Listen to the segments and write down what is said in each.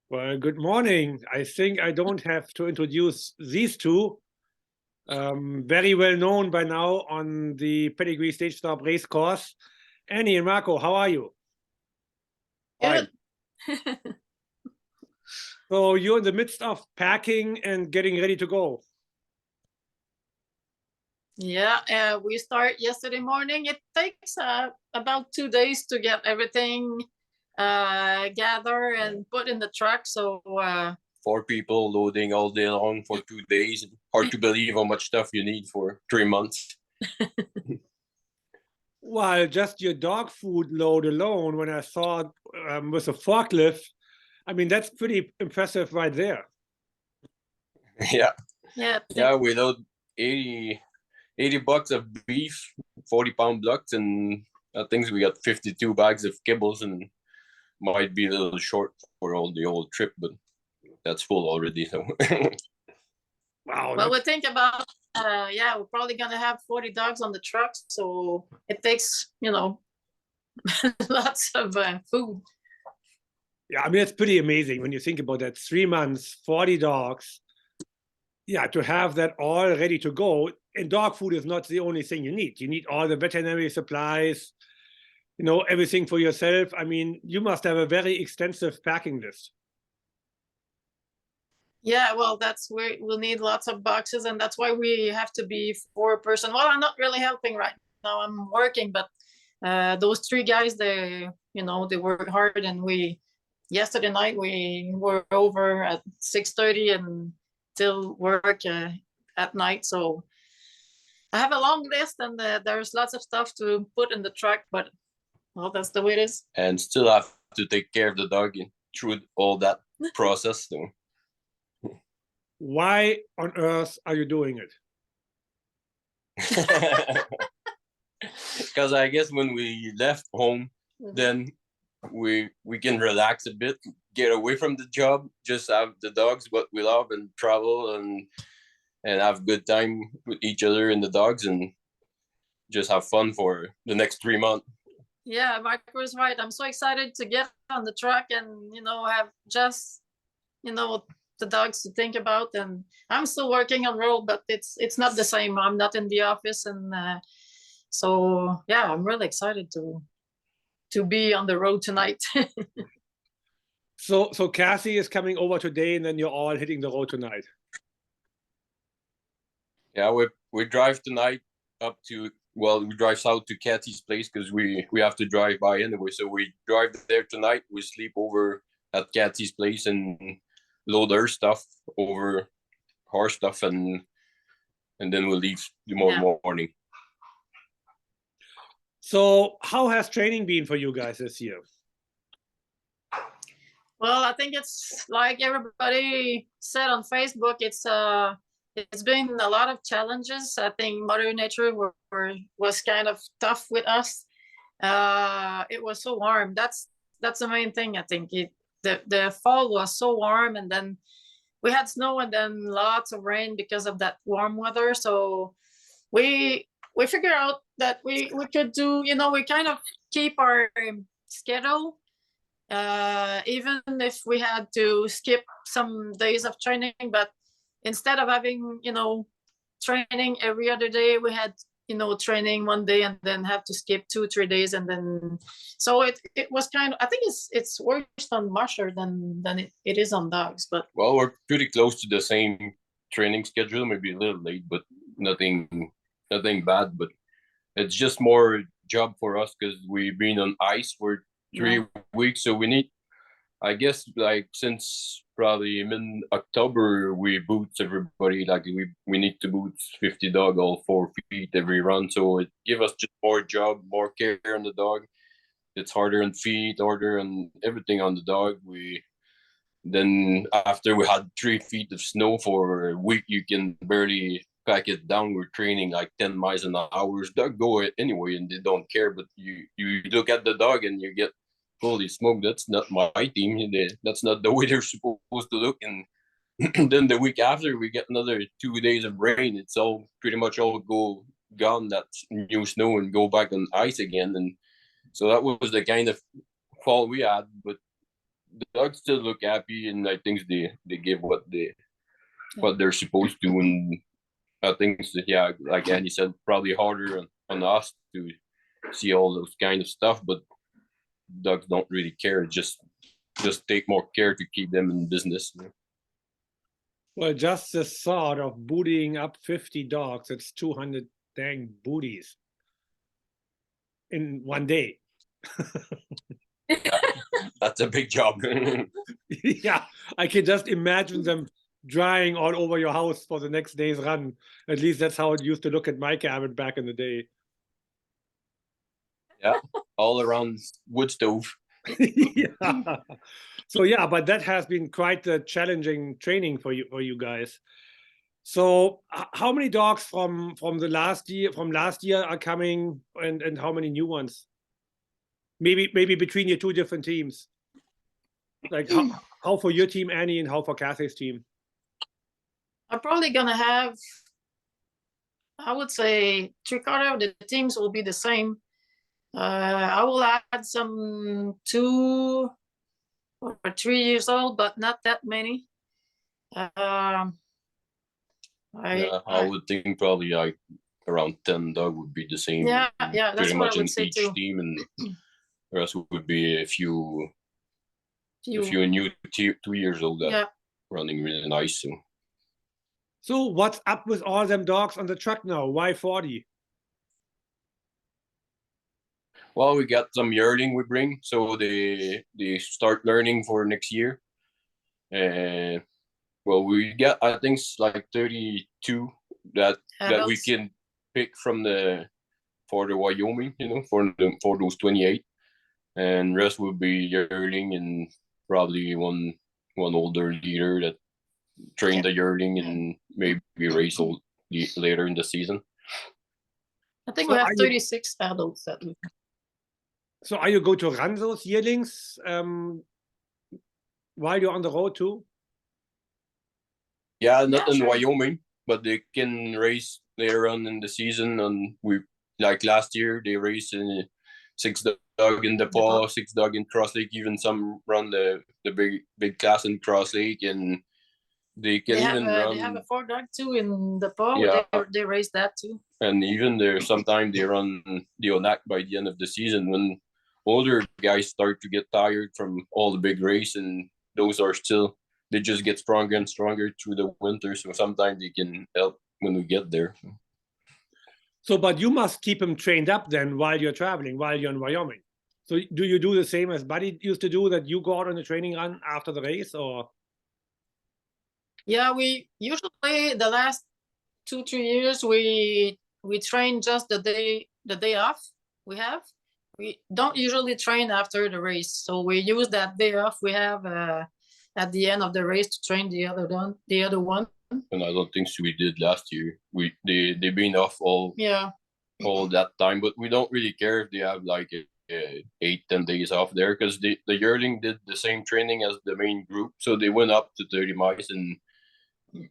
Well, good morning. I think I don't have to introduce these two. Very well known by now on the Pedigree Stage Stop race course. Annie and Marco, how are you? Good. So you're in the midst of packing and getting ready to go. Yeah, we start yesterday morning. It takes about 2 days to get everything gathered and put in the truck. So 4 people loading all day long for 2 days. Hard to believe how much stuff you need for 3 months. Well, just your dog food load alone, when I saw it with a forklift, I mean, that's pretty impressive right there. Yeah. yeah, Yeah, we load 80 bucks of beef, 40-pound blocks, and I think we got 52 bags of kibbles, and might be a little short for all the old trip, but that's full already. So Wow. well, we think about we're probably gonna have 40 dogs on the truck, so it takes lots of food. Yeah, I mean, it's pretty amazing when you think about that. 3 months, 40 dogs. Yeah, to have that all ready to go. And dog food is not the only thing you need. You need all the veterinary supplies, everything for yourself. I mean, you must have a very extensive packing list. Yeah, well, we'll need lots of boxes, and that's why we have to be 4-person. Well, I'm not really helping right now. I'm working, but those 3 guys, they work hard, and yesterday night we were over at 6:30 and till work at night. So I have a long list, and there's lots of stuff to put in the truck, but well, that's the way it is. And still have to take care of the dog through all that process. So. Why on earth are you doing it? Because I guess when we left home, then we can relax a bit, get away from the job, just have the dogs, what we love, and travel and have good time with each other and the dogs, and just have fun for the next 3 months. Yeah, Marco is right. I'm so excited to get on the truck and have just the dogs to think about. And I'm still working on road, but it's not the same. I'm not in the office, and so yeah, I'm really excited to be on the road tonight. So Cassie is coming over today, and then you're all hitting the road tonight. Yeah, we drive tonight up to, well, we drive south to Kathy's place because we have to drive by anyway. So we drive there tonight. We sleep over at Kathy's place and load her stuff over her stuff, and then we'll leave tomorrow morning. So how has training been for you guys this year? Well, I think it's like everybody said on Facebook, it's been a lot of challenges. I think Mother Nature was kind of tough with us. It was so warm. That's the main thing. I think the fall was so warm, and then we had snow, and then lots of rain because of that warm weather. So we figured out that we could do, we kind of keep our schedule, even if we had to skip some days of training. But instead of having training every other day, we had training one day and then have to skip 2-3 days, and then so it was kind of, I think it's worse on Marsher than it is on dogs. But well, we're pretty close to the same training schedule, maybe a little late, but nothing bad. But it's just more job for us because we've been on ice for 3 weeks, so we need, I guess, like since probably mid-October, we boots everybody. Like we need to boot 50 dog all 4 feet every run. So it give us just more job, more care on the dog. It's harder on feet, harder and everything on the dog. Then after we had 3 feet of snow for a week, you can barely pack it down. We're training like 10 miles an hour. Dog go anyway, and they don't care. But you look at the dog and you get, holy smoke, that's not my team. That's not the way they're supposed to look. And then the week after, we get another 2 days of rain. It's all pretty much all gone, that new snow, and go back on ice again. And so that was the kind of fall we had. But the dogs still look happy, and I think they give what they're supposed to. And I think yeah, like Andy said, probably harder on us to see all those kind of stuff, but dogs don't really care. Just take more care to keep them in business. Well, just the thought of bootying up 50 dogs, it's 200 dang booties in one day. That's a big job. Yeah, I can just imagine them drying all over your house for the next day's run. At least that's how it used to look at my cabin back in the day. Yeah, all around wood stove. Yeah. So yeah, but that has been quite the challenging training for you guys. So how many dogs from last year are coming, and how many new ones? Maybe between your two different teams. Like how for your team, Annie, and how for Kathy's team? I'm probably gonna have, I would say, 3/4 of the teams will be the same. I will add some 2 or 3 years old, but not that many. I would think probably like around 10 dog would be the same. Yeah, that's pretty what much I would in say each too. team, and the rest would be a few new 2 years old that running really nice. So what's up with all them dogs on the truck now? Why 40? Well, we got some yearling we bring, so they start learning for next year. And well, we got, I think it's like 32 that we can pick from for the Wyoming, for those 28, and rest will be yearling, and probably one older leader that train the yearling and maybe race later in the season. I think we have 36 adults that we. So are you going to run those yearlings while you're on the road too? Yeah, not in Wyoming, but they can race later on in the season. And we, like last year, they raced in 6 dog in the fall, 6 dog in Cross Lake. Even some run the big class in Cross Lake, and they can even run. They have a 4 dog too in the fall. Yeah, they race that too. And even sometimes they run the ONAC by the end of the season when older guys start to get tired from all the big race, and those are still, they just get stronger and stronger through the winter. So sometimes they can help when we get there. So, but you must keep them trained up then while you're traveling, while you're in Wyoming. So do you do the same as Buddy used to do, that you go out on the training run after the race, or? Yeah, we usually the last 2-3 years we train just the day off we have. We don't usually train after the race, so we use that day off we have at the end of the race to train the other one. And I don't think so we did last year. They've been off all that time, but we don't really care if they have like 8-10 days off there, because the yearling did the same training as the main group, so they went up to 30 miles, and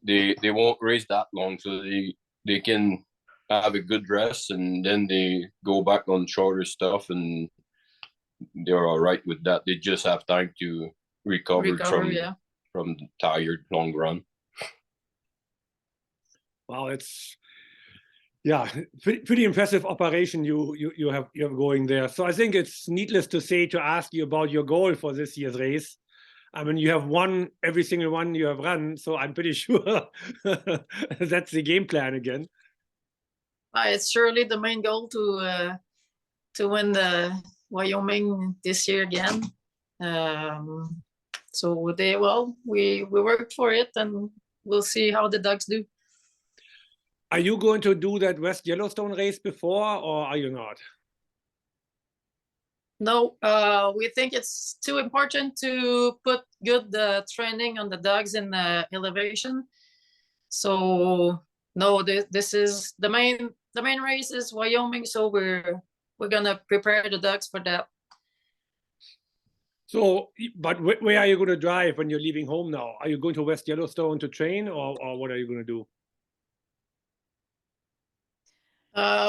they won't race that long, so they can have a good rest, and then they go back on shorter stuff, and they're all right with that. They just have time to recover from the tired long run. Wow, it's pretty impressive operation you have going there. So I think it's needless to say to ask you about your goal for this year's race. I mean, you have won every single one you have run, so I'm pretty sure that's the game plan again. It's surely the main goal to win the Wyoming this year again. So we worked for it, and we'll see how the dogs do. Are you going to do that West Yellowstone race before, or are you not? No, we think it's too important to put good training on the dogs in the elevation. So no, this is the main race is Wyoming, so we're gonna prepare the dogs for that. So, but where are you going to drive when you're leaving home now? Are you going to West Yellowstone to train, or what are you going to do?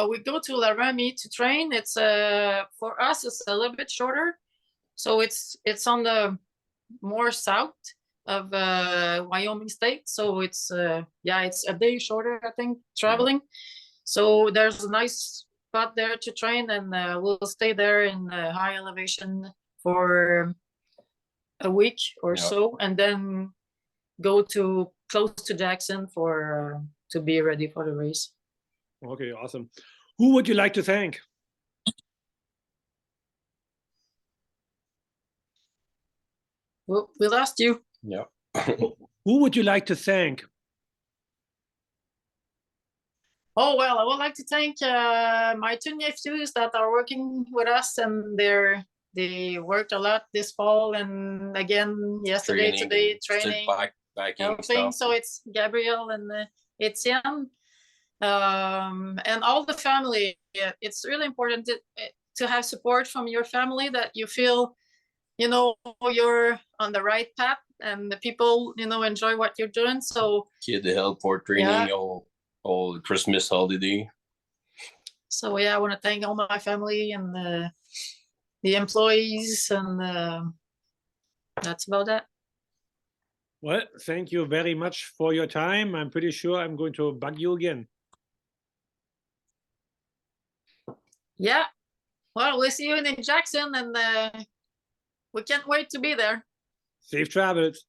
We go to Laramie to train. It's for us it's a little bit shorter, so it's on the more south of Wyoming state. So it's yeah, it's a day shorter, I think, traveling. So there's a nice spot there to train, and we'll stay there in high elevation for a week or Yeah. so, and then go to close to Jackson for to be ready for the race. Okay, awesome. Who would you like to thank? We lost you. Yeah. Who would you like to thank? Oh, well, I would like to thank my two nephews that are working with us, and they worked a lot this fall, and again yesterday, today, training, Backing helping. stuff. So it's Gabriel and Etienne, and all the family. It's really important to have support from your family, that you feel, you know, you're on the right path, and the people, you know, enjoy what you're doing. So Kid to help for training all Christmas holiday. so yeah, I want to thank all my family and the employees, and that's about that. Well, thank you very much for your time. I'm pretty sure I'm going to bug you again. Yeah, well, we'll see you in Jackson, and we can't wait to be there. Safe travels.